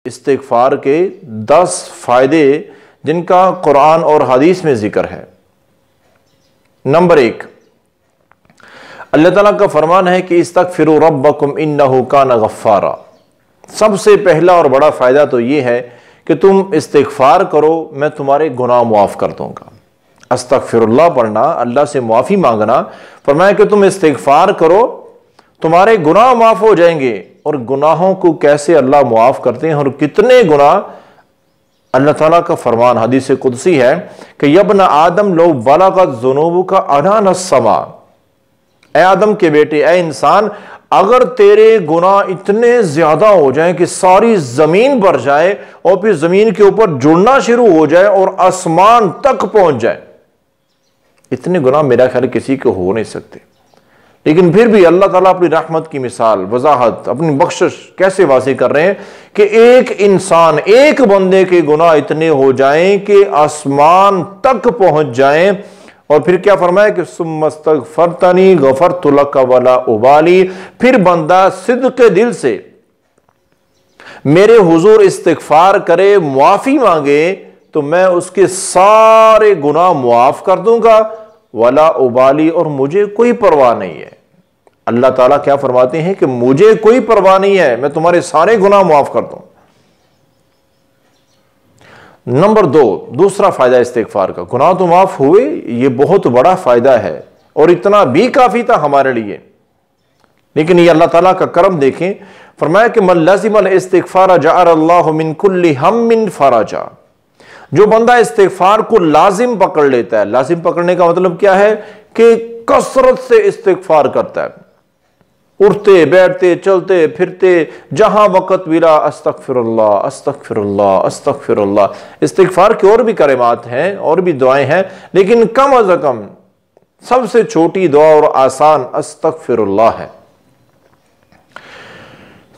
استغفار کے 10 فائدے جن کا قرآن اور حدیث میں ذکر ہے۔ نمبر 1، اللہ تعالیٰ کا فرمان ہے کہ استغفروا ربکم انہ کان غفارا۔ سب سے پہلا اور بڑا فائدہ تو یہ ہے کہ تم استغفار کرو، میں تمہارے گناہ معاف کر دوں گا۔ استغفر اللہ پڑھنا، اللہ سے معافی مانگنا، فرمایا کہ تم استغفار کرو تمہارے گناہ معاف ہو جائیں گے۔ اور گناہوں کو کیسے اللہ معاف کرتے ہیں اور کتنے گناہ، اللہ تعالیٰ کا فرمان حدیث قدسی ہے کہ یا ابن آدم لو بلغت ذنوبک عنان السماء، اے آدم کے بیٹے، اے انسان، اگر تیرے گناہ اتنے زیادہ ہو جائیں کہ ساری زمین بھر جائے اور پھر زمین کے اوپر جڑنا شروع ہو جائے اور آسمان تک پہنچ جائے، اتنے گناہ میرا خیال کسی کو ہو نہیں سکتے، لیکن پھر بھی اللہ تعالیٰ اپنی رحمت کی مثال، وضاحت، اپنی بخشش کیسے واضح کر رہے ہیں کہ ایک انسان، ایک بندے کے گناہ اتنے ہو جائیں کہ آسمان تک پہنچ جائیں، اور پھر کیا فرمایا کہ ثم استغفرتنی غفرت لک ولا ابالی، پھر بندہ صدق دل سے میرے حضور استغفار کرے، معافی مانگے تو میں اس کے سارے گناہ معاف کر دوں گا، ولا ابالی، اور مجھے کوئی پرواہ نہیں ہے۔ اللہ تعالیٰ کیا فرماتے ہیں کہ مجھے کوئی پرواہ نہیں ہے، میں تمہارے سارے گناہ معاف کر دوں۔ نمبر 2، دوسرا فائدہ استغفار کا، گناہ تو معاف ہوئے، یہ بہت بڑا فائدہ ہے اور اتنا بھی کافی تھا ہمارے لیے، لیکن یہ اللہ تعالیٰ کا کرم دیکھیں، فرمایا کہ من لزم الاستغفار جعل اللہ من کل ہم فرجا۔ جو بندہ استغفار کو لازم پکڑ لیتا ہے، لازم پکڑنے کا مطلب کیا ہے کہ کثرت سے استغفار کرتا ہے، اٹھتے بیٹھتے چلتے پھرتے جہاں وقت ملا استغفر اللہ استغفر اللہ استغفر اللہ۔ استغفار کے اور بھی کلمات ہیں اور بھی دعائیں ہیں، لیکن کم از کم سب سے چھوٹی دعا اور آسان استغفر اللہ ہے۔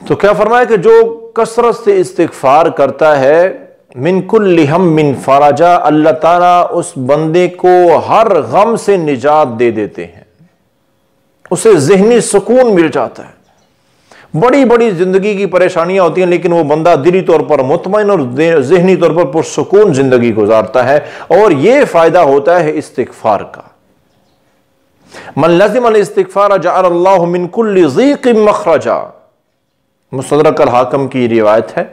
تو کیا فرمایا کہ جو کثرت سے استغفار کرتا ہے، من کل ہم من فرجا، اللہ تعالیٰ اس بندے کو ہر غم سے نجات دے دیتے ہیں، اسے ذہنی سکون مل جاتا ہے۔ بڑی بڑی زندگی کی پریشانیاں ہوتی ہیں، لیکن وہ بندہ دلی طور پر مطمئن اور ذہنی طور پر پرسکون زندگی گزارتا ہے، اور یہ فائدہ ہوتا ہے استغفار کا۔ من لزم الاستغفار جعل اللہ من کل ضیق مخرجا، مستدرک الحاکم کی روایت ہے۔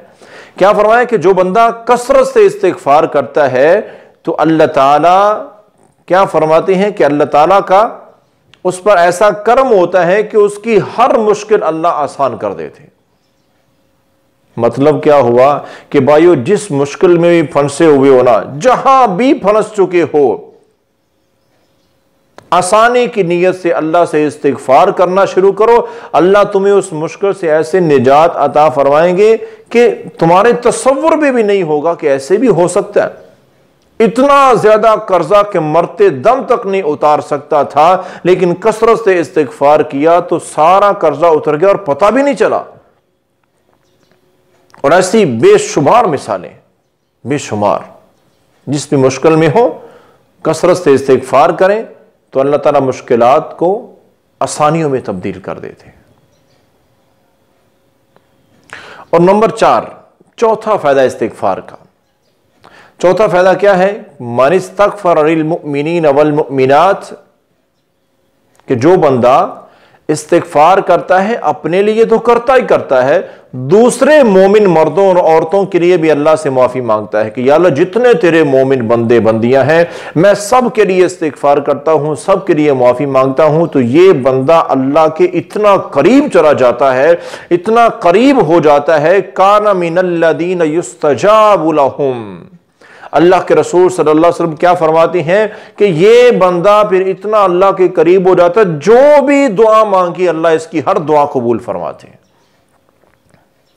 کیا فرمایا کہ جو بندہ کثرت سے استغفار کرتا ہے تو اللہ تعالیٰ کیا فرماتے ہیں کہ اللہ تعالیٰ کا اس پر ایسا کرم ہوتا ہے کہ اس کی ہر مشکل اللہ آسان کر دیتے۔ مطلب کیا ہوا کہ بھائیو، جس مشکل میں بھی پھنسے ہوئے ہونا، جہاں بھی پھنس چکے ہو، آسانی کی نیت سے اللہ سے استغفار کرنا شروع کرو، اللہ تمہیں اس مشکل سے ایسے نجات عطا فرمائیں گے کہ تمہارے تصور میں بھی نہیں ہوگا کہ ایسے بھی ہو سکتا ہے۔ اتنا زیادہ قرضہ کہ مرتے دم تک نہیں اتار سکتا تھا، لیکن کثرت سے استغفار کیا تو سارا قرضہ اتر گیا اور پتہ بھی نہیں چلا۔ اور ایسی بے شمار مثالیں، بے شمار، جس بھی مشکل میں ہو کثرت سے استغفار کریں تو اللہ تعالیٰ مشکلات کو آسانیوں میں تبدیل کر دیتے ہیں۔ اور نمبر 4، چوتھا فائدہ استغفار کا، چوتھا فائدہ کیا ہے؟ من استغفر للمؤمنین والمؤمنات، کہ جو بندہ استغفار کرتا ہے اپنے لیے تو کرتا ہی کرتا ہے، دوسرے مومن مردوں اور عورتوں کے لیے بھی اللہ سے معافی مانگتا ہے کہ یا اللہ جتنے تیرے مومن بندے بندیاں ہیں میں سب کے لیے استغفار کرتا ہوں، سب کے لیے معافی مانگتا ہوں، تو یہ بندہ اللہ کے اتنا قریب چلا جاتا ہے، اتنا قریب ہو جاتا ہے، کان من الذین یستجاب لہم۔ اللہ کے رسول صلی اللہ علیہ وسلم کیا فرماتے ہیں کہ یہ بندہ پھر اتنا اللہ کے قریب ہو جاتا ہے، جو بھی دعا مانگی اللہ اس کی ہر دعا قبول فرماتے ہیں۔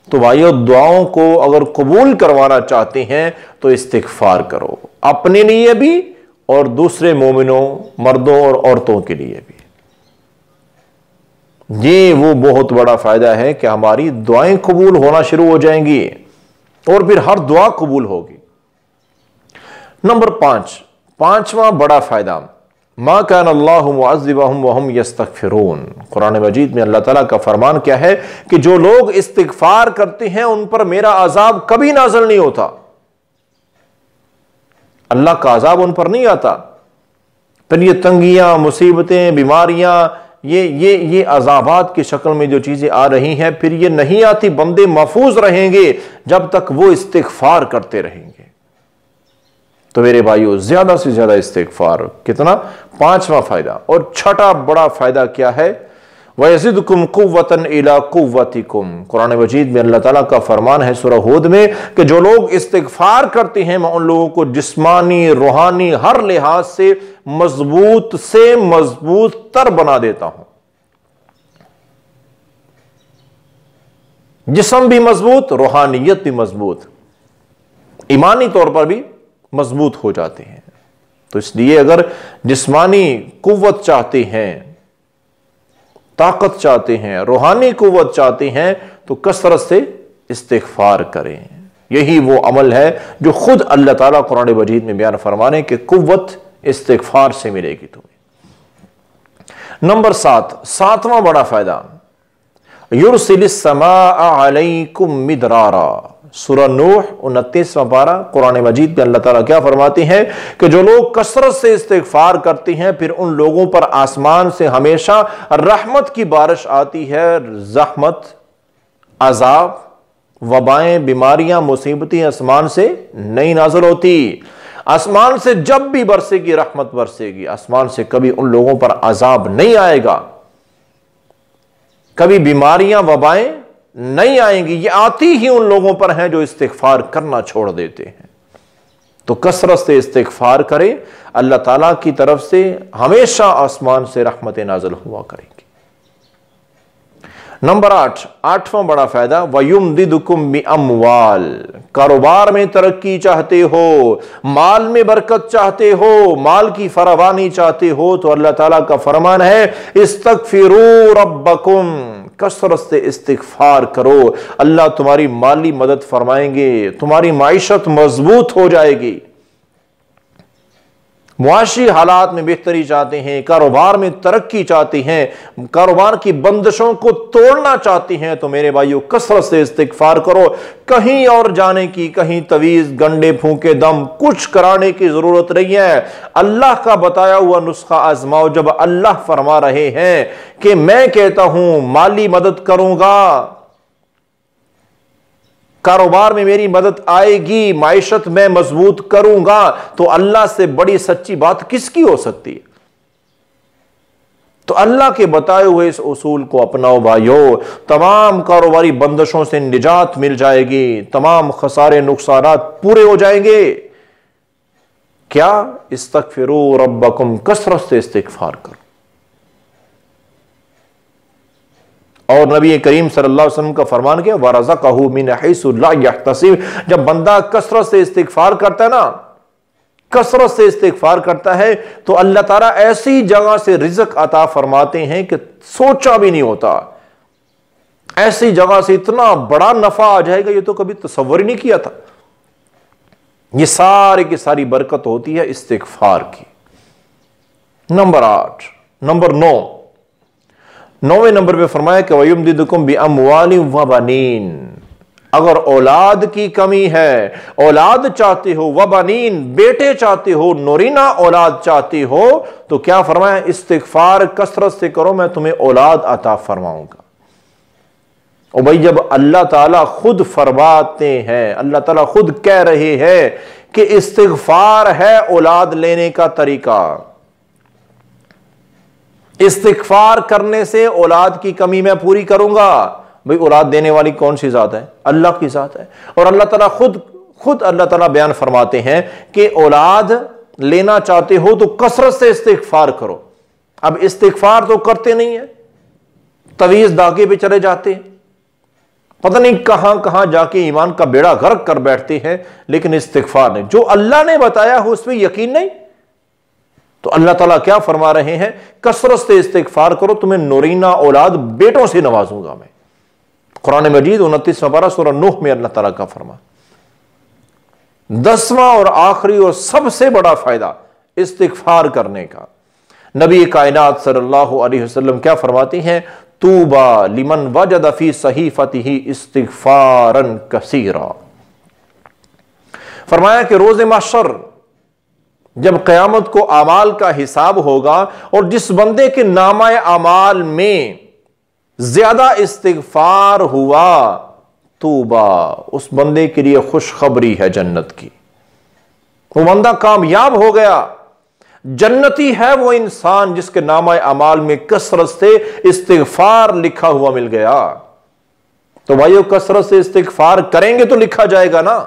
تو بھائیو، دعاؤں کو اگر قبول کروانا چاہتے ہیں تو استغفار کرو، اپنے لیے بھی اور دوسرے مومنوں مردوں اور عورتوں کے لیے بھی۔ یہ وہ بہت بڑا فائدہ ہے کہ ہماری دعائیں قبول ہونا شروع ہو جائیں گی اور پھر ہر دعا قبول ہوگی۔ نمبر 5، پانچواں بڑا فائدہ، ما کان اللہ معذبہم وہم یستغفرون۔ قرآن مجید میں اللہ تعالیٰ کا فرمان کیا ہے کہ جو لوگ استغفار کرتے ہیں ان پر میرا عذاب کبھی نازل نہیں ہوتا، اللہ کا عذاب ان پر نہیں آتا۔ پھر یہ تنگیاں، مصیبتیں، بیماریاں، یہ عذابات کی شکل میں جو چیزیں آ رہی ہیں، پھر یہ نہیں آتی۔ بندے محفوظ رہیں گے جب تک وہ استغفار کرتے رہیں گے۔ تو میرے بھائیو، زیادہ سے زیادہ استغفار۔ کتنا؟ 5واں فائدہ۔ اور چھٹا بڑا فائدہ کیا ہے؟ وَيَزِدْكُمْ قُوَّةً إِلَىٰ قُوَّتِكُمْ۔ قرآن مجید میں اللہ تعالیٰ کا فرمان ہے سورہ ہود میں کہ جو لوگ استغفار کرتے ہیں میں ان لوگوں کو جسمانی، روحانی، ہر لحاظ سے مضبوط تر بنا دیتا ہوں۔ جسم بھی مضبوط، روحانیت بھی مضبوط، ایمانی طور پر بھی مضبوط ہو جاتے ہیں۔ تو اس لیے اگر جسمانی قوت چاہتے ہیں، طاقت چاہتے ہیں، روحانی قوت چاہتے ہیں، تو کثرت سے استغفار کریں۔ یہی وہ عمل ہے جو خود اللہ تعالیٰ قرآن مجید میں بیان فرمانے کہ قوت استغفار سے ملے گی تمہیں۔ نمبر 7، 7واں بڑا فائدہ، یرسل السماء علیکم مدرارا۔ سورہ نوح 29واں پارہ قرآن مجید میں اللہ تعالیٰ کیا فرماتے ہیں کہ جو لوگ کثرت سے استغفار کرتے ہیں پھر ان لوگوں پر آسمان سے ہمیشہ رحمت کی بارش آتی ہے۔ زحمت، عذاب، وبائیں، بیماریاں، مصیبتیں آسمان سے نہیں نازل ہوتی۔ آسمان سے جب بھی برسے گی رحمت برسے گی، آسمان سے کبھی ان لوگوں پر عذاب نہیں آئے گا، کبھی بیماریاں، وبائیں نہیں آئیں گی۔ یہ آتی ہی ان لوگوں پر ہیں جو استغفار کرنا چھوڑ دیتے ہیں۔ تو کثرت سے استغفار کریں، اللہ تعالیٰ کی طرف سے ہمیشہ آسمان سے رحمت نازل ہوا کریں گی۔ نمبر 8، 8واں بڑا فائدہ، وَيُمْدِدُكُمْ بِأَمْوَالٍ۔ کاروبار میں ترقی چاہتے ہو، مال میں برکت چاہتے ہو، مال کی فراوانی چاہتے ہو، تو اللہ تعالیٰ کا فرمان ہے استغفروا ربکم، کثرت سے استغفار کرو، اللہ تمہاری مالی مدد فرمائیں گے، تمہاری معیشت مضبوط ہو جائے گی۔ معاشی حالات میں بہتری چاہتے ہیں، کاروبار میں ترقی چاہتے ہیں، کاروبار کی بندشوں کو توڑنا چاہتے ہیں، تو میرے بھائیو کثرت سے استغفار کرو۔ کہیں اور جانے کی، کہیں تویز، گنڈے پھونکے دم کچھ کرانے کی ضرورت نہیں ہے۔ اللہ کا بتایا ہوا نسخہ آزماؤ۔ جب اللہ فرما رہے ہیں کہ میں کہتا ہوں مالی مدد کروں گا، کاروبار میں میری مدد آئے گی، معیشت میں مضبوط کروں گا، تو اللہ سے بڑی سچی بات کس کی ہو سکتی ہے؟ تو اللہ کے بتائے ہوئے اس اصول کو اپناؤ بھائیو، تمام کاروباری بندشوں سے نجات مل جائے گی، تمام خسارے نقصانات پورے ہو جائیں گے۔ کیا؟ استغفروا ربکم، کثرت سے استغفار کرو۔ اور نبی کریم صلی اللہ علیہ وسلم کا فرمان کیا؟ وَرَزَقَهُ مِنْ حَيْثُ لَا يَحْتَسِبُ۔ جب بندہ کثرت سے استغفار کرتا ہے نا، کثرت سے استغفار کرتا ہے تو اللہ تعالیٰ ایسی جگہ سے رزق عطا فرماتے ہیں کہ سوچا بھی نہیں ہوتا۔ ایسی جگہ سے اتنا بڑا نفع آ جائے گا، یہ تو کبھی تصور ہی نہیں کیا تھا۔ یہ ساری کی ساری برکت ہوتی ہے استغفار کی۔ نمبر 8، نمبر 9، 9ویں نمبر پہ فرمایا کہ وَيُمْدِدُكُمْ بِأَمْوَالٍ وَبَنِينَ۔ اگر اولاد کی کمی ہے، اولاد چاہتے ہو، وَبَنِينَ، بیٹے چاہتے ہو، نورینہ اولاد چاہتے ہو، تو کیا فرمایا؟ استغفار کثرت سے کرو، میں تمہیں اولاد عطا فرماؤں گا۔ اور بھائی جب اللہ تعالیٰ خود فرماتے ہیں، اللہ تعالیٰ خود کہہ رہے ہیں کہ استغفار ہے اولاد لینے کا طریقہ، استغفار کرنے سے اولاد کی کمی میں پوری کروں گا، بھئی اولاد دینے والی کون سی ذات ہے؟ اللہ کی ذات ہے۔ اور اللہ تعالیٰ خود اللہ تعالیٰ بیان فرماتے ہیں کہ اولاد لینا چاہتے ہو تو کثرت سے استغفار کرو۔ اب استغفار تو کرتے نہیں ہیں، تویز داغے پہ چلے جاتے ہیں، پتہ نہیں کہاں کہاں جا کے ایمان کا بیڑا غرق کر بیٹھتے ہیں، لیکن استغفار نہیں، جو اللہ نے بتایا ہو اس پہ یقین نہیں۔ تو اللہ تعالیٰ کیا فرما رہے ہیں؟ کثرت سے استغفار کرو، تمہیں نورینہ اولاد بیٹوں سے نوازوں گا میں۔ قرآن مجید 29واں پارہ سورہ نوح میں اللہ تعالیٰ کا فرمان۔ 10واں اور آخری اور سب سے بڑا فائدہ استغفار کرنے کا، نبی کائنات صلی اللہ علیہ وسلم کیا فرماتی ہیں؟ طوبی لمن وجد فی صحیفتہ استغفارا کثیرا۔ فرمایا کہ روز محشر جب قیامت کو اعمال کا حساب ہوگا اور جس بندے کے نامہ اعمال میں زیادہ استغفار ہوا، طوبی، اس بندے کے لیے خوشخبری ہے جنت کی، وہ بندہ کامیاب ہو گیا، جنتی ہے وہ انسان جس کے نامہ اعمال میں کثرت سے استغفار لکھا ہوا مل گیا۔ تو بھائیو کثرت سے استغفار کریں گے تو لکھا جائے گا نا۔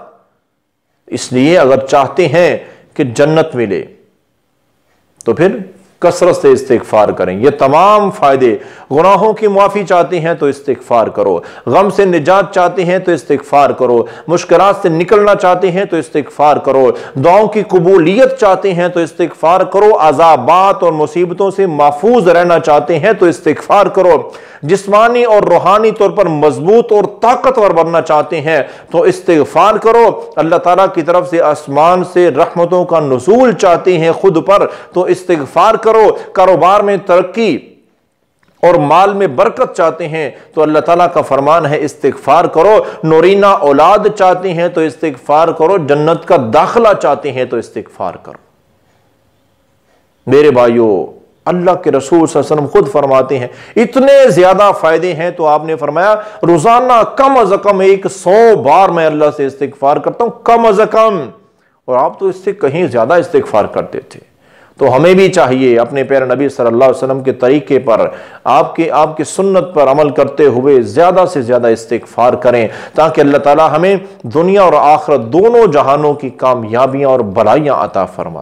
اس لیے اگر چاہتے ہیں کہ جنت ملے تو پھر کثرت سے استغفار کریں۔ یہ تمام فائدے، گناہوں کی معافی چاہتے ہیں تو استغفار کرو، غم سے نجات چاہتے ہیں تو استغفار کرو، مشکلات سے نکلنا چاہتے ہیں تو استغفار کرو، دعاؤں کی قبولیت چاہتے ہیں تو استغفار کرو، عذابات اور مصیبتوں سے محفوظ رہنا چاہتے ہیں تو استغفار کرو، جسمانی اور روحانی طور پر مضبوط اور طاقتور بننا چاہتے ہیں تو استغفار کرو، اللہ تعالیٰ کی طرف سے آسمان سے رحمتوں کا نزول چاہتے ہیں خود پر تو استغفار کرو، کاروبار میں ترقی اور مال میں برکت چاہتے ہیں تو اللہ تعالیٰ کا فرمان ہے استغفار کرو، نورینہ اولاد چاہتے ہیں تو استغفار کرو، جنت کا داخلہ چاہتے ہیں تو استغفار کرو۔ میرے بھائیو، اللہ کے رسول صلی اللہ علیہ وسلم خود فرماتے ہیں اتنے زیادہ فائدے ہیں تو آپ نے فرمایا روزانہ کم از کم 100 بار میں اللہ سے استغفار کرتا ہوں، کم از کم، اور آپ تو اس سے کہیں زیادہ استغفار کرتے تھے۔ تو ہمیں بھی چاہیے اپنے پیارے نبی صلی اللہ علیہ وسلم کے طریقے پر، آپ کی سنت پر عمل کرتے ہوئے زیادہ سے زیادہ استغفار کریں تاکہ اللہ تعالی ہمیں دنیا اور آخرت دونوں جہانوں کی کامیابیاں اور بھلائیاں عطا فرمائے۔